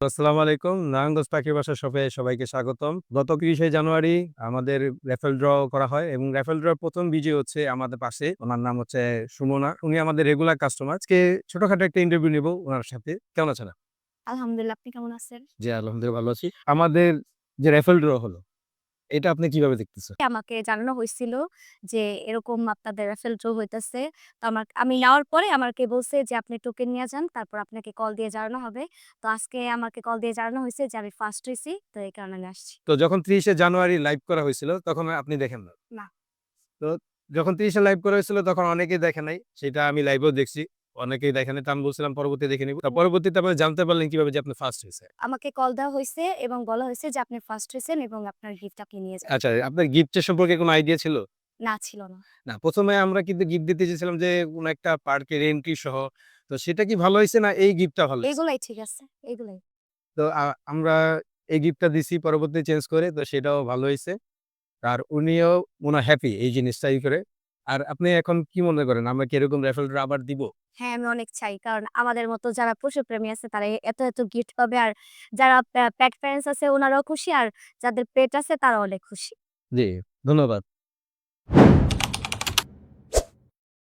আসসালামু আলাইকুম। নারায়ণগঞ্জ পাখির বাসা শপে সবাইকে স্বাগতম। গত ৩০শে জানুয়ারি আমাদের রাফেল ড্র করা হয় এবং রাফেল ড্রর ১ম বিজয়ী হচ্ছে আমাদের পাশে। উনার নাম হচ্ছে সুমনা। উনি আমাদের রেগুলার কাস্টমার। আজকে ছোটখাটো একটা ইন্টারভিউ নিবো উনার সাথে। কেমন আছেন আপনি? আলহামদুলিল্লাহ। আপনি কেমন আছেন? জি, আলহামদুলিল্লাহ ভালো আছি। আমাদের যে রাফেল ড্র হলো, এটা আপনি কিভাবে দেখতেছেন? আমাকে জানানো হইছিল যে এরকম আপনাদের raffle draw হইতেছে। তো আমি নেওয়ার পরে আমাকে বলছে যে আপনি টোকেন নিয়ে যান। তারপর আপনাকে কল দিয়ে জানানো হবে। তো আজকে আমাকে কল দিয়ে জানানো হইছে যে আমি ফার্স্ট হইছি। তো এই কারণে আমি আসছি। তো যখন ৩০শে জানুয়ারি লাইভ করা হয়েছিল, তখন আপনি দেখেন না। না, তো যখন ৩০শে লাইভ করা হয়েছিল, তখন অনেকেই দেখে নাই। সেটা আমি লাইভেও দেখছি। অনেকেই দেখে নাই। তো আমি বলছিলাম পরবর্তীতে দেখে নিব। পরবর্তীতে আপনি জানতে পারলেন কিভাবে যে আপনি ফার্স্ট হইছে? আমাকে কল দেওয়া হইছে এবং বলা হইছে যে আপনি ফার্স্ট হইছেন এবং আপনার গিফট আপনি নিয়ে যান। আচ্ছা, আপনার গিফটের সম্পর্কে কোনো আইডিয়া ছিল? না, ছিল না। না, ১ম এ আমরা কিন্তু গিফট দিতে চেয়েছিলাম যে কোন একটা পার্কের এন্ট্রি সহ। তো সেটা কি ভালো হইছে না এই গিফটটা ভালো হইছে? এগুলাই ঠিক আছে। এগুলাই। তো আমরা এই গিফটটা দিছি পরবর্তীতে চেঞ্জ করে। তো সেটাও ভালো হইছে। আর উনিও মনে হয় হ্যাপি এই জিনিসটা করে। আর আপনি এখন কি মনে করেন আমরা কি এরকম raffle draw আবার দিব? হ্যাঁ, আমি অনেক চাই। কারণ আমাদের মতো যারা পশুপ্রেমী আছে তারা এত গিফট পাবে। আর যারা পেট প্যারেন্টস আছে উনারাও খুশি আর যাদের পেট আছে তারাও অনেক খুশি। জি, ধন্যবাদ।